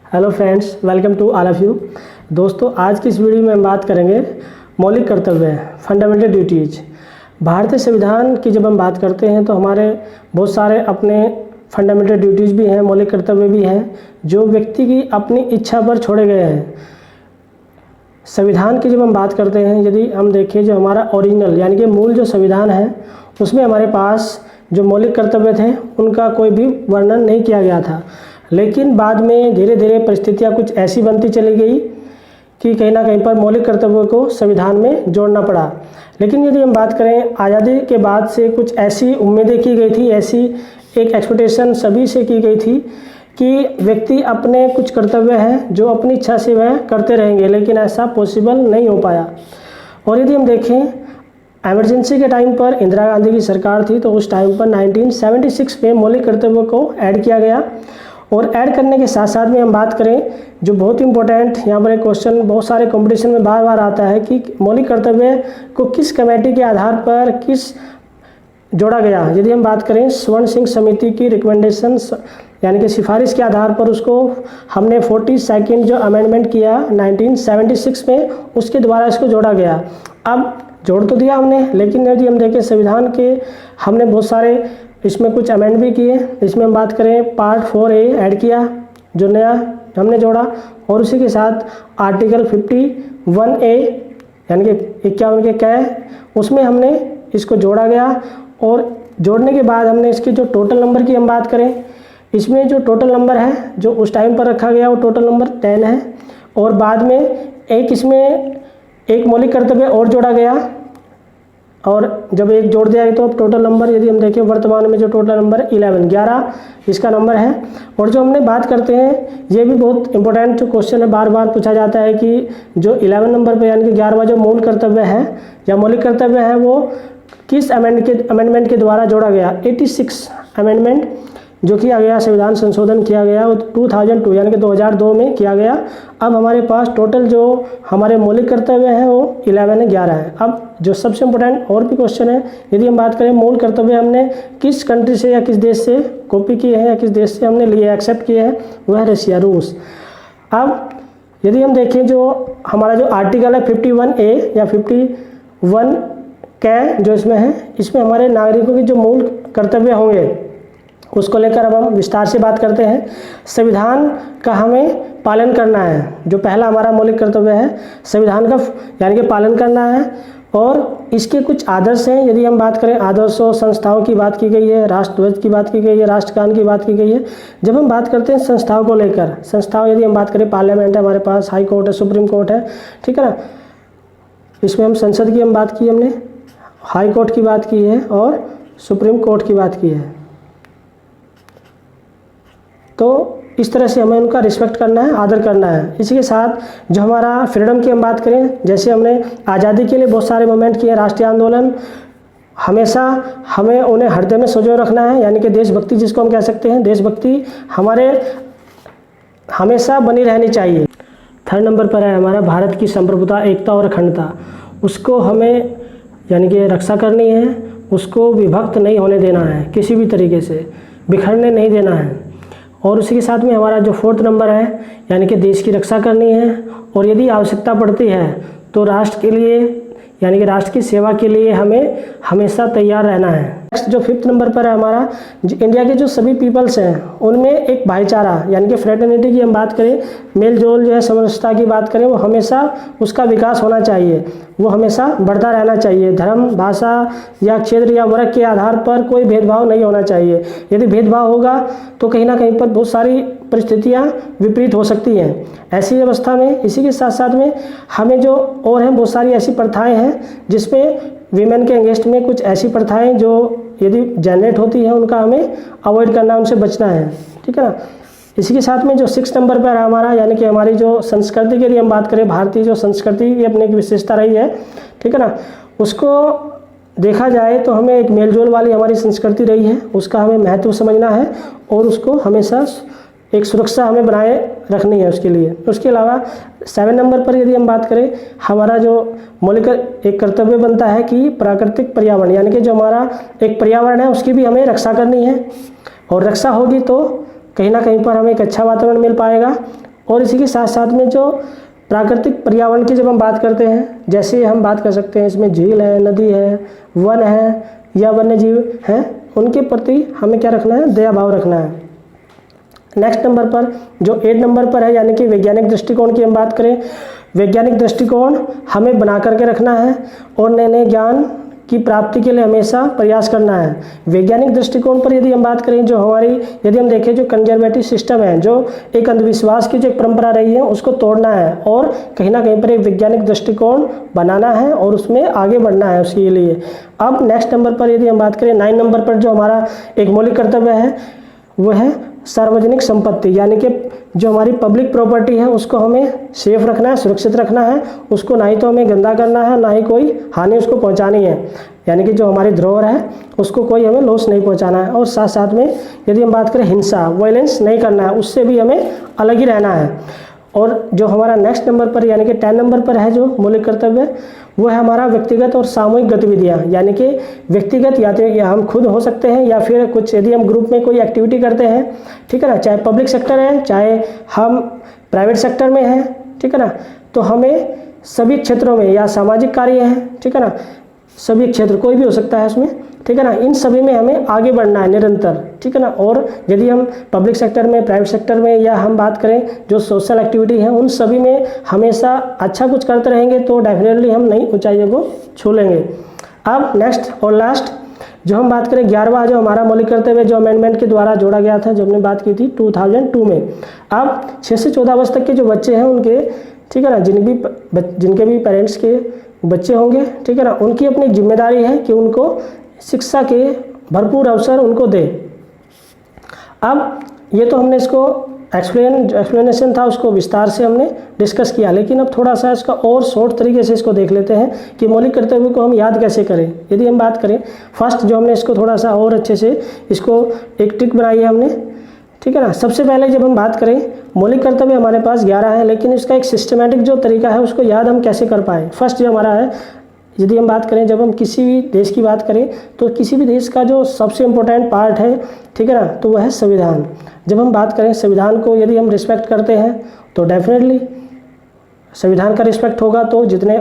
Hello friends, welcome to all of you. दोस्तों, आज की इस वीडियो में हम बात करेंगे मौलिक कर्तव्य, फंडामेंटल ड्यूटीज़। भारतीय संविधान की जब हम बात करते हैं तो हमारे बहुत सारे अपने फंडामेंटल ड्यूटीज़ भी हैं, मौलिक कर्तव्य भी हैं, जो व्यक्ति की अपनी इच्छा पर छोड़े गए हैं। संविधान की जब हम बात करते हैं, यदि हम देखें जो हमारा ओरिजिनल यानी कि मूल जो संविधान है, उसमें हमारे पास जो मौलिक कर्तव्य थे उनका कोई भी वर्णन नहीं किया गया था। लेकिन बाद में धीरे धीरे परिस्थितियाँ कुछ ऐसी बनती चली गई कि कहीं ना कहीं पर मौलिक कर्तव्यों को संविधान में जोड़ना पड़ा। लेकिन यदि हम बात करें, आज़ादी के बाद से कुछ ऐसी उम्मीदें की गई थी, ऐसी एक एक्सपेक्टेशन सभी से की गई थी कि व्यक्ति अपने कुछ कर्तव्य हैं जो अपनी इच्छा से वह करते रहेंगे, लेकिन ऐसा पॉसिबल नहीं हो पाया। और यदि हम देखें, इमरजेंसी के टाइम पर इंदिरा गांधी की सरकार थी, तो उस टाइम पर 1976 में मौलिक कर्तव्यों को ऐड किया गया। और ऐड करने के साथ साथ में हम बात करें, जो बहुत इंपॉर्टेंट यहाँ पर एक क्वेश्चन बहुत सारे कंपटीशन में बार बार आता है कि मौलिक कर्तव्य को किस कमेटी के आधार पर किस जोड़ा गया। यदि हम बात करें, स्वर्ण सिंह समिति की रिकमेंडेशन यानी कि सिफारिश के आधार पर उसको हमने 42nd जो अमेंडमेंट किया 1976 में, उसके द्वारा इसको जोड़ा गया। अब जोड़ तो दिया हमने, लेकिन यदि हम देखें संविधान के हमने बहुत सारे इसमें कुछ अमेंड भी किए। इसमें हम बात करें, पार्ट 4A ऐड किया जो नया हमने जोड़ा, और उसी के साथ आर्टिकल 51A यानी कि 51 के कै, उसमें हमने इसको जोड़ा गया। और जोड़ने के बाद हमने इसके जो टोटल नंबर की हम बात करें, इसमें जो टोटल नंबर है जो उस टाइम पर रखा गया वो टोटल नंबर 10 है। और बाद में एक इसमें एक मौलिक कर्तव्य और जोड़ा गया, और जब एक जोड़ दिया तो अब टोटल नंबर यदि हम देखें वर्तमान में जो टोटल नंबर 11 इसका नंबर है। और जो हमने बात करते हैं, ये भी बहुत इंपॉर्टेंट जो क्वेश्चन है, बार बार पूछा जाता है कि जो 11 नंबर पर यानी कि 11वां जो मूल कर्तव्य है या मौलिक कर्तव्य है, वो किस अमेंडमेंट के द्वारा जोड़ा गया। 86 अमेंडमेंट जो किया गया, संविधान संशोधन किया गया, वो 2002 यानी कि 2002 में किया गया। अब हमारे पास टोटल जो हमारे मौलिक कर्तव्य हैं वो 11 है। अब जो सबसे इम्पोर्टेंट और भी क्वेश्चन है, यदि हम बात करें मूल कर्तव्य हमने किस कंट्री से या किस देश से कॉपी किए हैं या किस देश से हमने लिए एक्सेप्ट किए हैं, वह है रशिया, रूस। अब यदि हम देखें, जो हमारा जो आर्टिकल है 51A या 51 कै जो इसमें है, इसमें हमारे नागरिकों के जो मूल कर्तव्य होंगे उसको लेकर अब हम विस्तार से बात करते हैं। संविधान का हमें पालन करना है, जो पहला हमारा मौलिक कर्तव्य है, संविधान का यानी कि पालन करना है। और इसके कुछ आदर्श हैं। यदि हम बात करें, आदर्शों संस्थाओं की बात की गई है, राष्ट्रध्वज की बात की गई है, राष्ट्रगान की बात की गई है। जब हम बात करते हैं संस्थाओं को लेकर, संस्थाओं यदि हम बात करें, पार्लियामेंट है हमारे पास, हाई कोर्ट है, सुप्रीम कोर्ट है, ठीक है ना। इसमें हम संसद की हम बात की, हमने हाई कोर्ट की बात की है और सुप्रीम कोर्ट की बात की है। तो इस तरह से हमें उनका रिस्पेक्ट करना है, आदर करना है। इसी के साथ जो हमारा फ्रीडम की हम बात करें, जैसे हमने आज़ादी के लिए बहुत सारे मूवमेंट किए, राष्ट्रीय आंदोलन, हमेशा हमें उन्हें हृदय में संजोए रखना है, यानी कि देशभक्ति जिसको हम कह सकते हैं, देशभक्ति हमारे हमेशा बनी रहनी चाहिए। 3rd नंबर पर है हमारा भारत की संप्रभुता, एकता और अखंडता। उसको हमें यानी कि रक्षा करनी है, उसको विभक्त नहीं होने देना है, किसी भी तरीके से बिखरने नहीं देना है। और उसी के साथ में हमारा जो 4th नंबर है, यानी कि देश की रक्षा करनी है, और यदि आवश्यकता पड़ती है तो राष्ट्र के लिए यानी कि राष्ट्र की सेवा के लिए हमें हमेशा तैयार रहना है। नेक्स्ट जो 5th नंबर पर है हमारा, इंडिया के जो सभी पीपल्स हैं उनमें एक भाईचारा यानी कि फ्रेटर्निटी की हम बात करें, मेल जोल जो है, समरसता की बात करें, वो हमेशा उसका विकास होना चाहिए, वो हमेशा बढ़ता रहना चाहिए। धर्म, भाषा या क्षेत्र या वर्ग के आधार पर कोई भेदभाव नहीं होना चाहिए। यदि भेदभाव होगा तो कहीं ना कहीं पर बहुत सारी परिस्थितियाँ विपरीत हो सकती हैं। ऐसी अवस्था में इसी के साथ साथ में हमें जो और हैं बहुत सारी ऐसी प्रथाएं हैं जिसमें वीमेन के अगेंस्ट में कुछ ऐसी प्रथाएं जो यदि जनरेट होती हैं उनका हमें अवॉइड करना, उनसे बचना है, ठीक है ना। इसी के साथ में जो 6 नंबर पर हमारा यानी कि हमारी जो संस्कृति के लिए हम बात करें, भारतीय जो संस्कृति ये अपनी एक विशेषता रही है, ठीक है ना। उसको देखा जाए तो हमें एक मेलजोल वाली हमारी संस्कृति रही है, उसका हमें महत्व समझना है और उसको हमेशा एक सुरक्षा हमें बनाए रखनी है उसके लिए। उसके अलावा 7 नंबर पर यदि हम बात करें, हमारा जो मौलिक एक कर्तव्य बनता है कि प्राकृतिक पर्यावरण यानी कि जो हमारा एक पर्यावरण है उसकी भी हमें रक्षा करनी है। और रक्षा होगी तो कहीं ना कहीं पर हमें एक अच्छा वातावरण मिल पाएगा और इसी के साथ साथ में जो प्राकृतिक पर्यावरण की जब हम बात करते हैं, जैसे हम बात कर सकते हैं इसमें झील है, नदी है, वन है या वन्य जीव हैं, उनके प्रति हमें क्या रखना है, दया भाव रखना है। नेक्स्ट नंबर पर जो 8 नंबर पर है यानी कि वैज्ञानिक दृष्टिकोण की हम बात करें, वैज्ञानिक दृष्टिकोण हमें बना करके रखना है और नए नए ज्ञान की प्राप्ति के लिए हमेशा प्रयास करना है। वैज्ञानिक दृष्टिकोण पर यदि हम बात करें, जो हमारी यदि हम देखें जो कंजर्वेटिव सिस्टम है, जो एक अंधविश्वास की जो एक परंपरा रही है, उसको तोड़ना है और कहीं ना कहीं पर एक वैज्ञानिक दृष्टिकोण बनाना है और उसमें आगे बढ़ना है उसके लिए। अब नेक्स्ट नंबर पर यदि हम बात करें 9 नंबर पर जो हमारा एक मौलिक कर्तव्य है वो है सार्वजनिक संपत्ति, यानी कि जो हमारी पब्लिक प्रॉपर्टी है उसको हमें सेफ रखना है, सुरक्षित रखना है, उसको ना ही तो हमें गंदा करना है, ना ही कोई हानि उसको पहुंचानी है, यानी कि जो हमारी धरोहर है उसको कोई हमें लॉस नहीं पहुंचाना है। और साथ साथ में यदि हम बात करें हिंसा, वायलेंस नहीं करना है, उससे भी हमें अलग ही रहना है। और जो हमारा नेक्स्ट नंबर पर यानी कि 10 नंबर पर है जो मौलिक कर्तव्य, वो है हमारा व्यक्तिगत और सामूहिक गतिविधियाँ, यानी कि व्यक्तिगत या हम खुद हो सकते हैं या फिर कुछ यदि हम ग्रुप में कोई एक्टिविटी करते हैं, ठीक है ना, चाहे पब्लिक सेक्टर है चाहे हम प्राइवेट सेक्टर में हैं, ठीक है ना, तो हमें सभी क्षेत्रों में या सामाजिक कार्य है, ठीक है ना, सभी क्षेत्र कोई भी हो सकता है उसमें, ठीक है ना, इन सभी में हमें आगे बढ़ना है निरंतर, ठीक है ना। और यदि हम पब्लिक सेक्टर में, प्राइवेट सेक्टर में या हम बात करें जो सोशल एक्टिविटी है, उन सभी में हमेशा अच्छा कुछ करते रहेंगे तो डेफिनेटली हम नई ऊंचाइयों को छू लेंगे। अब नेक्स्ट और लास्ट जो हम बात करें 11वां जो हमारा मौलिक कर्तव्य जो अमेंडमेंट के द्वारा जोड़ा गया था, जो हमने बात की थी 2002 में। अब 6 से 14 वर्ष तक के जो बच्चे हैं उनके, ठीक है ना, जिनके भी पेरेंट्स के बच्चे होंगे, ठीक है ना, उनकी अपनी जिम्मेदारी है कि उनको शिक्षा के भरपूर अवसर उनको दे। अब ये तो हमने इसको एक्सप्लेनेशन था उसको विस्तार से हमने डिस्कस किया, लेकिन अब थोड़ा सा इसका और शॉर्ट तरीके से इसको देख लेते हैं कि मौलिक कर्तव्य को हम याद कैसे करें। यदि हम बात करें फर्स्ट जो हमने इसको थोड़ा सा और अच्छे से इसको एक ट्रिक बनाई है हमने, ठीक है ना। सबसे पहले जब हम बात करें मौलिक कर्तव्य हमारे पास 11 है, लेकिन इसका एक सिस्टमेटिक जो तरीका है उसको याद हम कैसे कर पाएँ। फर्स्ट जो हमारा है, यदि हम बात करें, जब हम किसी भी देश की बात करें तो किसी भी देश का जो सबसे इम्पोर्टेंट पार्ट है, ठीक है ना, तो वह है संविधान। जब हम बात करें संविधान को यदि हम रिस्पेक्ट करते हैं तो डेफिनेटली संविधान का रिस्पेक्ट होगा तो जितने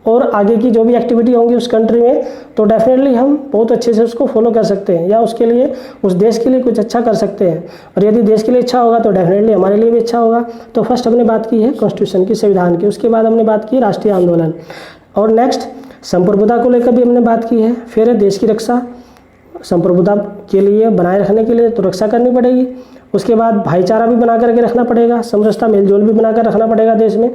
और आगे की जो भी एक्टिविटी होंगी उस कंट्री में तो डेफिनेटली हम बहुत अच्छे से उसको फॉलो कर सकते हैं या उसके लिए उस देश के लिए कुछ अच्छा कर सकते हैं। और यदि देश के लिए अच्छा होगा तो डेफिनेटली हमारे लिए भी अच्छा होगा। तो फर्स्ट हमने बात की है कॉन्स्टिट्यूशन की, संविधान की, उसके बाद हमने बात की राष्ट्रीय आंदोलन, और नेक्स्ट संप्रभुता को लेकर भी हमने बात की है। फिर है देश की रक्षा, संप्रभुता के लिए बनाए रखने के लिए तो रक्षा करनी पड़ेगी। उसके बाद भाईचारा भी बना करके रखना पड़ेगा, समरसता मेलजोल भी बनाकर रखना पड़ेगा देश में।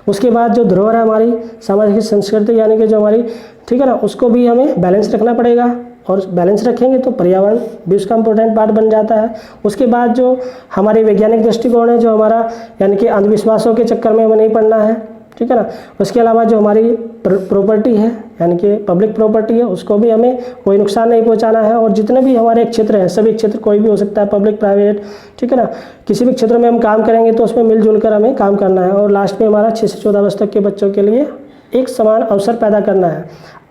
उसके बाद जो धरोहर है हमारी सामाजिक संस्कृति यानी कि जो हमारी, ठीक है ना, उसको भी हमें बैलेंस रखना पड़ेगा, और बैलेंस रखेंगे तो पर्यावरण भी उसका इंपॉर्टेंट पार्ट बन जाता है। उसके बाद जो हमारे वैज्ञानिक दृष्टिकोण है, जो हमारा यानी कि अंधविश्वासों के चक्कर में हमें नहीं पड़ना है, ठीक है ना। उसके अलावा जो हमारी प्रॉपर्टी है यानी कि पब्लिक प्रॉपर्टी है उसको भी हमें कोई नुकसान नहीं पहुंचाना है। और जितने भी हमारे क्षेत्र हैं, सभी क्षेत्र कोई भी हो सकता है, पब्लिक प्राइवेट, ठीक है ना, किसी भी क्षेत्र में हम काम करेंगे तो उसमें मिलजुल कर हमें काम करना है। और लास्ट में हमारा 6 से 14 वर्ष तक के बच्चों के लिए एक समान अवसर पैदा करना है।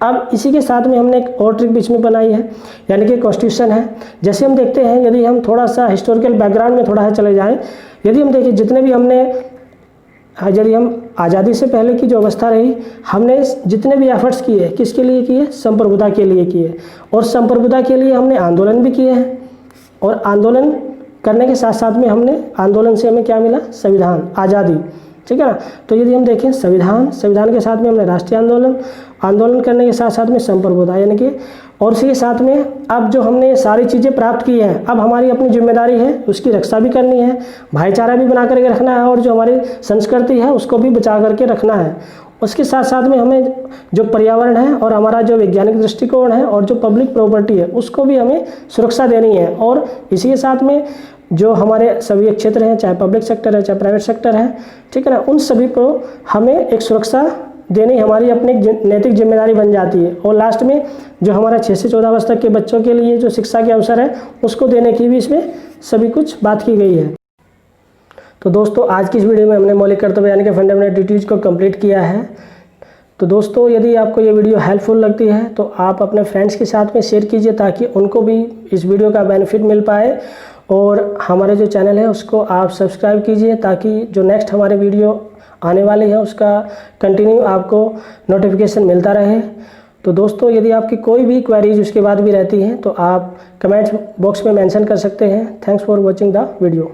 अब इसी के साथ में हमने एक और ट्रिक बीच में बनाई है, यानी कि कॉन्स्टिट्यूशन है। जैसे हम देखते हैं, यदि हम थोड़ा सा हिस्टोरिकल बैकग्राउंड में थोड़ा चले जाएँ, यदि हम देखें जितने भी हमने, यदि हम आज़ादी से पहले की जो अवस्था रही, हमने जितने भी एफर्ट्स किए किसके लिए किए, संप्रभुता के लिए किए। और संप्रभुता के लिए हमने आंदोलन भी किए हैं, और आंदोलन करने के साथ साथ में हमने आंदोलन से हमें क्या मिला, संविधान, आज़ादी, ठीक है ना। तो यदि हम देखें संविधान के साथ में हमने राष्ट्रीय आंदोलन करने के साथ साथ में संप्रभुता यानी कि, और इसी के साथ में अब जो हमने ये सारी चीज़ें प्राप्त की हैं, अब हमारी अपनी जिम्मेदारी है उसकी रक्षा भी करनी है, भाईचारा भी बना करके रखना है, और जो हमारी संस्कृति है उसको भी बचा करके रखना है। उसके साथ साथ में हमें जो पर्यावरण है और हमारा जो वैज्ञानिक दृष्टिकोण है और जो पब्लिक प्रॉपर्टी है उसको भी हमें सुरक्षा देनी है। और इसी के साथ में जो हमारे सभी क्षेत्र हैं, चाहे पब्लिक सेक्टर है चाहे प्राइवेट सेक्टर है, ठीक है ना, उन सभी को हमें एक सुरक्षा देनी हमारी अपनी नैतिक जिम्मेदारी बन जाती है। और लास्ट में जो हमारा 6 से 14 वर्ष तक के बच्चों के लिए जो शिक्षा के अवसर है उसको देने की भी इसमें सभी कुछ बात की गई है। तो दोस्तों आज की इस वीडियो में हमने मौलिक कर्तव्य यानी कि फंडामेंटल ड्यूटीज़ को कंप्लीट किया है। तो दोस्तों यदि आपको ये वीडियो हेल्पफुल लगती है तो आप अपने फ्रेंड्स के साथ में शेयर कीजिए ताकि उनको भी इस वीडियो का बेनिफिट मिल पाए। और हमारे जो चैनल है उसको आप सब्सक्राइब कीजिए, ताकि जो नेक्स्ट हमारे वीडियो आने वाले हैं उसका कंटिन्यू आपको नोटिफिकेशन मिलता रहे। तो दोस्तों, यदि आपकी कोई भी क्वेरीज उसके बाद भी रहती हैं तो आप कमेंट्स बॉक्स में मेंशन कर सकते हैं। Thanks for watching the video.